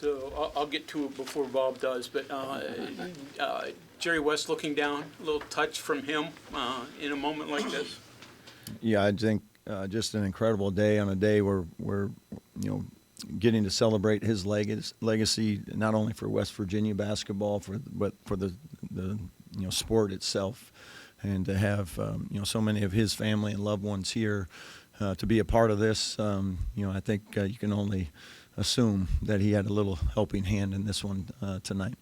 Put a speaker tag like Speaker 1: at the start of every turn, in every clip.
Speaker 1: So I'll get to it before Bob does, but Jerry West looking down, a little touch from him in a moment like this.
Speaker 2: Yeah, I think just an incredible day on a day where we're, getting to celebrate his legacy, not only for West Virginia basketball, but for the sport itself, and to have so many of his family and loved ones here to be a part of this. I think you can only assume that he had a little helping hand in this one tonight.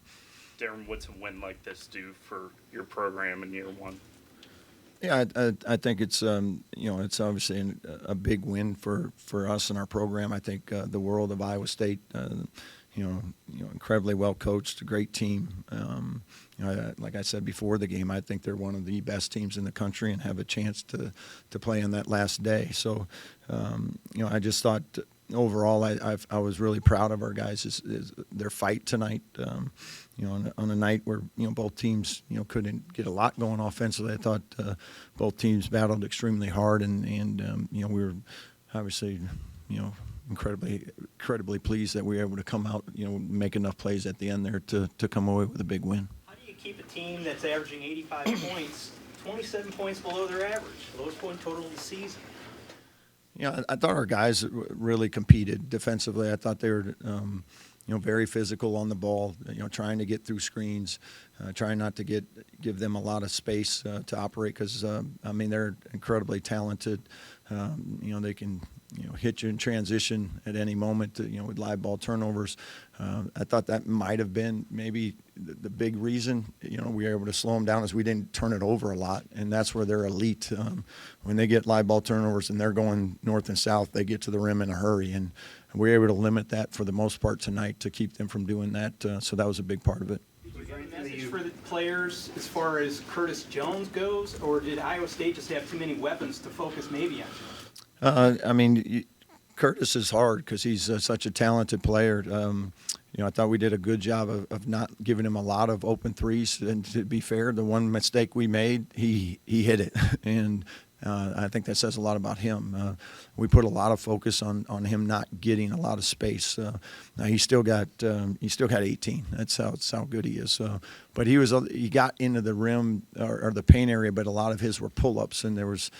Speaker 3: Darren, what's a win like this do for your program in year one?
Speaker 2: Yeah, I think it's it's obviously a big win for us and our program. I think the world of Iowa State, incredibly well coached, a great team. Like I said before the game, I think they're one of the best teams in the country and have a chance to play on that last day. So, I just thought overall I was really proud of our guys is their fight tonight. On a night where both teams couldn't get a lot going offensively, I thought both teams battled extremely hard, and we were obviously incredibly pleased that we were able to come out make enough plays at the end there to come away with a big win.
Speaker 4: How do you keep a team that's averaging 85 points, 27 points below their average, lowest point total of the season?
Speaker 2: Yeah, I thought our guys really competed defensively. I thought they were, very physical on the ball, trying to get through screens, trying not to give them a lot of space to operate because, they're incredibly talented. They can, hit you in transition at any moment, with live ball turnovers. I thought that might have been maybe the big reason, we were able to slow them down is we didn't turn it over a lot, and that's where they're elite. When they get live ball turnovers and they're going north and south, they get to the rim in a hurry, and we were able to limit that for the most part tonight to keep them from doing that, so that was a big part of it.
Speaker 4: Did you get a message for the players as far as Curtis Jones goes, or did Iowa State just have too many weapons to focus maybe on?
Speaker 2: Curtis is hard because he's such a talented player. I thought we did a good job of not giving him a lot of open threes. And to be fair, the one mistake we made, he hit it, and I think that says a lot about him. We put a lot of focus on him not getting a lot of space. Now he still got 18. That's how good he is. But he got into the rim or the paint area, but a lot of his were pull-ups, and there was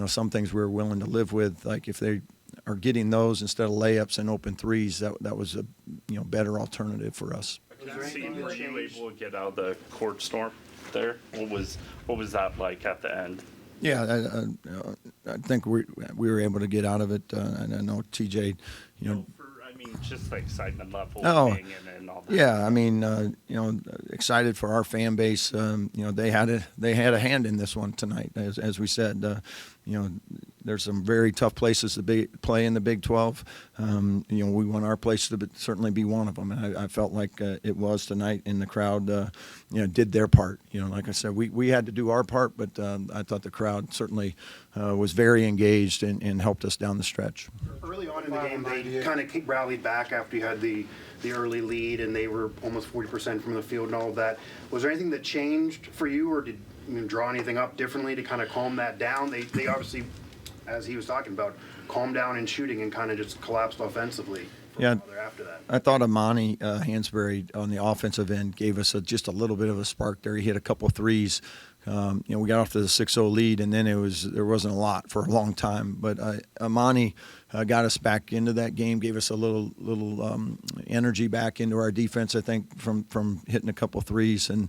Speaker 2: some things we were willing to live with, like if they are getting those instead of layups and open threes, that was a better alternative for us.
Speaker 3: Were you able to get out of the court storm there? What was that like at the end?
Speaker 2: Yeah, I think we were able to get out of it. And I know TJ,
Speaker 3: just the excitement level being in and all that.
Speaker 2: Yeah, excited for our fan base. They had a hand in this one tonight, as we said. There's some very tough places to play in the Big 12. We want our place to certainly be one of them, and I felt like it was tonight. And the crowd, did their part. Like I said, we had to do our part, but I thought the crowd certainly was very engaged and helped us down the stretch.
Speaker 5: Early on in the game, they kind of rallied back after you had the early lead, and they were almost 40% from the field and all of that. Was there anything that changed for you, or did you draw anything up differently to kind of calm that down? They obviously, as he was talking about, calmed down in shooting and kind of just collapsed offensively. After that.
Speaker 2: I thought Amani Hansberry on the offensive end gave us just a little bit of a spark there. He hit a couple threes. We got off to the 6-0 lead, and then there wasn't a lot for a long time. But Amani got us back into that game, gave us a little energy back into our defense, I think, from hitting a couple threes. And,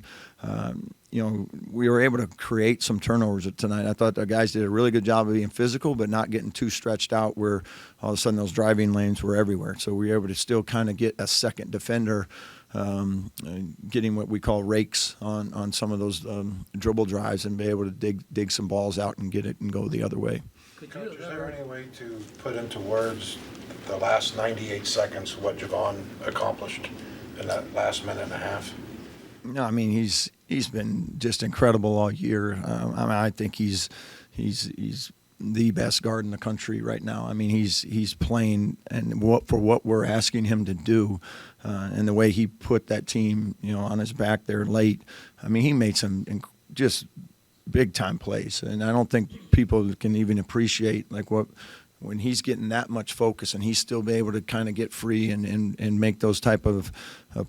Speaker 2: we were able to create some turnovers tonight. I thought the guys did a really good job of being physical but not getting too stretched out where all of a sudden those driving lanes were everywhere. So we were able to still kind of get a second defender, getting what we call rakes on some of those dribble drives and be able to dig some balls out and get it and go the other way.
Speaker 6: Coach, is there any way to put into words the last 98 seconds what Javon accomplished in that last minute and a half?
Speaker 2: No, he's been just incredible all year. I think he's the best guard in the country right now. He's playing and for what we're asking him to do, and the way he put that team, on his back there late. He made some just big time plays, and I don't think people can even appreciate like what when he's getting that much focus and he's still be able to kind of get free and make those type of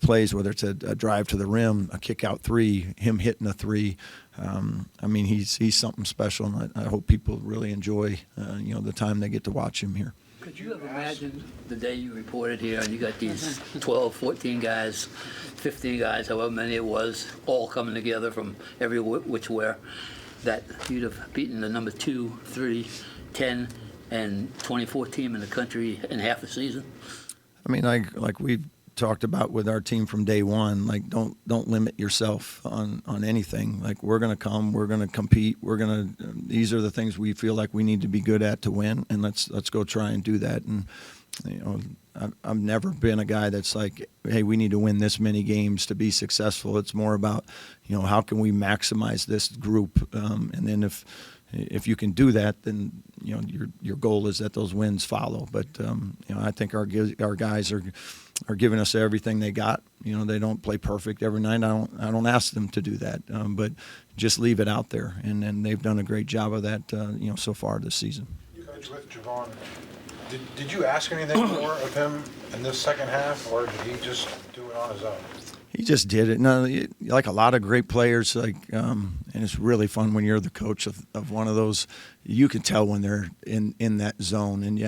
Speaker 2: plays, whether it's a drive to the rim, a kick out three, him hitting a three. I mean, he's something special, and I hope people really enjoy the time they get to watch him here.
Speaker 7: Could you have imagined the day you reported here and you got these 12, 14 guys, 15 guys, however many it was, all coming together from every which where, that you'd have beaten the number 2, 3, 10, and 24 team in the country in half a season?
Speaker 2: I mean, like we've talked about with our team from day one, like don't limit yourself on anything. Like, we're going to come, we're going to compete, these are the things we feel like we need to be good at to win, and let's go try and do that. And I've never been a guy that's like, hey, we need to win this many games to be successful. It's more about, how can we maximize this group, and then if you can do that, then your goal is that those wins follow. But I think our guys are giving us everything they got. They don't play perfect every night. I don't ask them to do that, but just leave it out there, and they've done a great job of that. So far this season.
Speaker 6: You guys with Javon, did you ask anything more of him in this second half, or did he just do it on his own?
Speaker 2: He just did it. No, like a lot of great players, and it's really fun when you're the coach of one of those. You can tell when they're in that zone, and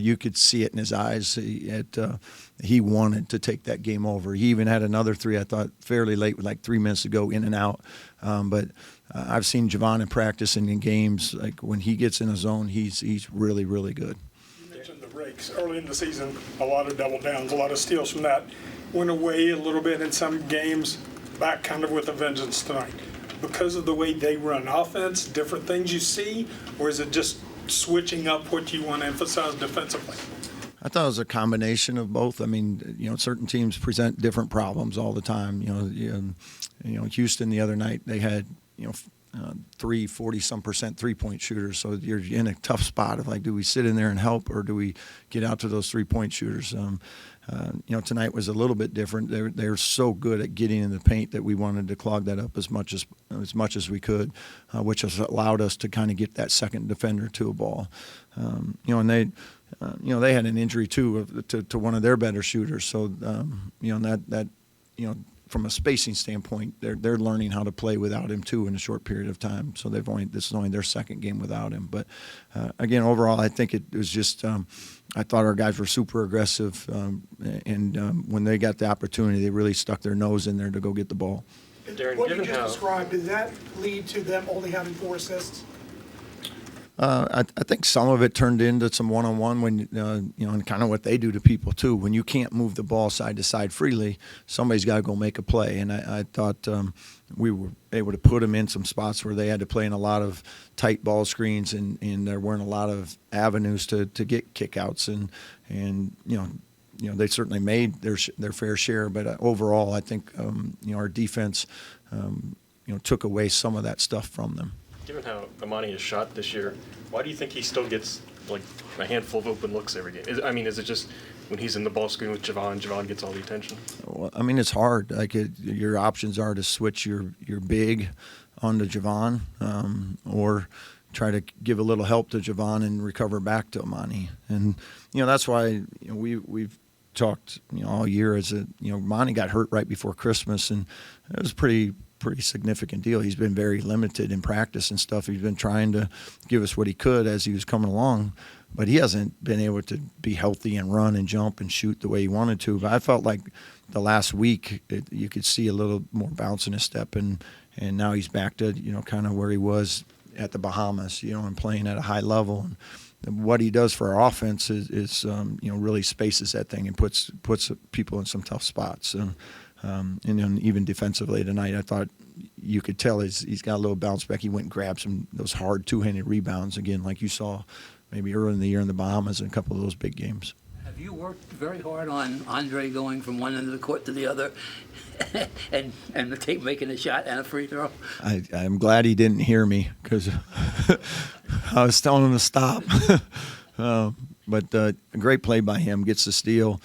Speaker 2: you could see it in his eyes. He wanted to take that game over. He even had another three, I thought, fairly late, with like 3 minutes to go, in and out. But I've seen Javon in practice and in games. Like, when he gets in a zone, he's really, really good.
Speaker 8: You mentioned the rakes early in the season. A lot of double downs, a lot of steals from that. Went away a little bit in some games, back kind of with a vengeance tonight. Because of the way they run offense, different things you see, or is it just switching up what you want to emphasize defensively?
Speaker 2: I thought it was a combination of both. I mean, certain teams present different problems all the time. Houston the other night, they had 40-some% three-point shooters. So you're in a tough spot of, like, do we sit in there and help, or do we get out to those three-point shooters? Tonight was a little bit different. They're so good at getting in the paint that we wanted to clog that up as much as we could, which has allowed us to kind of get that second defender to a ball. And they had an injury too to one of their better shooters. So that from a spacing standpoint, they're learning how to play without him too in a short period of time. So this is only their second game without him. But again, overall, I think it was just I thought our guys were super aggressive, and when they got the opportunity, they really stuck their nose in there to go get the ball.
Speaker 9: Darian, what you just described, did that lead to them only having 4 assists?
Speaker 2: I think some of it turned into some one-on-one when, and kind of what they do to people too. When you can't move the ball side to side freely, somebody's got to go make a play. And I thought we were able to put them in some spots where they had to play in a lot of tight ball screens, and there weren't a lot of avenues to get kickouts. And they certainly made their fair share. But overall, I think our defense took away some of that stuff from them.
Speaker 10: Given how Amani has shot this year, why do you think he still gets like a handful of open looks every game? Is it just when he's in the ball screen with Javon gets all the attention?
Speaker 2: Well, I mean, it's hard. Like, your options are to switch your big onto Javon, or try to give a little help to Javon and recover back to Amani. And that's why we've talked all year. Amani got hurt right before Christmas, and it was pretty significant deal. He's been very limited in practice and stuff. He's been trying to give us what he could as he was coming along, but he hasn't been able to be healthy and run and jump and shoot the way he wanted to. But I felt like the last week you could see a little more bounce in his step, and now he's back to kind of where he was at the Bahamas, and playing at a high level. And what he does for our offense is really spaces that thing and puts people in some tough spots. And even defensively tonight, I thought you could tell he's got a little bounce back. He went and grabbed those hard two-handed rebounds again, like you saw maybe early in the year in the Bahamas in a couple of those big games.
Speaker 7: Have you worked very hard on Andre going from one end of the court to the other, and making a shot and a free throw?
Speaker 2: I'm glad he didn't hear me, because I was telling him to stop. But a great play by him, gets the steal.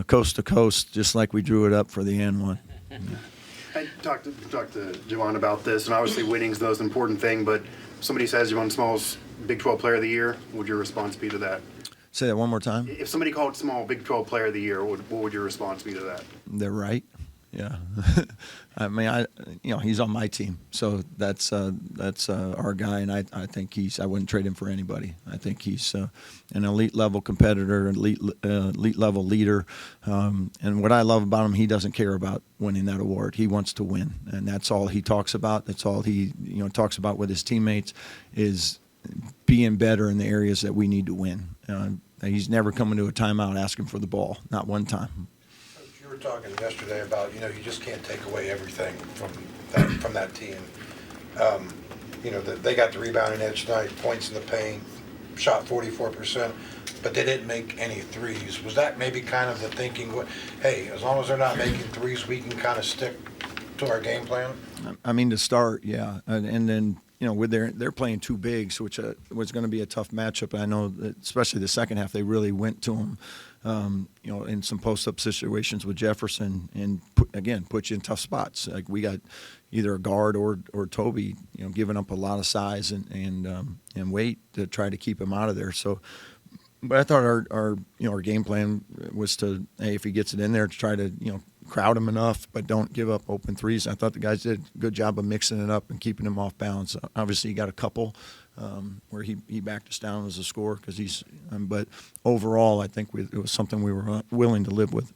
Speaker 2: Coast to coast, just like we drew it up for the end one.
Speaker 5: I talked to Javon about this, and obviously winning's the most important thing, but somebody says Javon Small's Big 12 Player of the Year, what would your response be to that?
Speaker 2: Say that one more time.
Speaker 5: If somebody called Small Big 12 Player of the Year, what would your response be to that?
Speaker 2: They're right. Yeah. I mean, he's on my team, so that's our guy, and I think I wouldn't trade him for anybody. I think he's an elite level competitor, elite level leader, and what I love about him, he doesn't care about winning that award. He wants to win, and that's all he talks about. That's all he talks about with his teammates is being better in the areas that we need to win. He's never coming to a timeout asking for the ball, not one time.
Speaker 6: You were talking yesterday about, you just can't take away everything from that team. They got the rebounding edge tonight, points in the paint, shot 44%, but they didn't make any threes. Was that maybe kind of the thinking, hey, as long as they're not making threes, we can kind of stick to our game plan?
Speaker 2: I mean, to start, yeah. And then, with they're playing two bigs, which was going to be a tough matchup. I know that especially the second half, they really went to him, in some post-up situations with Jefferson and, put you in tough spots. Like we got either a guard or Toby, giving up a lot of size and weight to try to keep him out of there. So, but I thought our game plan was to, hey, if he gets it in there, to try to, crowd him enough, but don't give up open threes. I thought the guys did a good job of mixing it up and keeping him off balance. Obviously, he got a couple where he backed us down as a scorer because but overall, I think it was something we were willing to live with.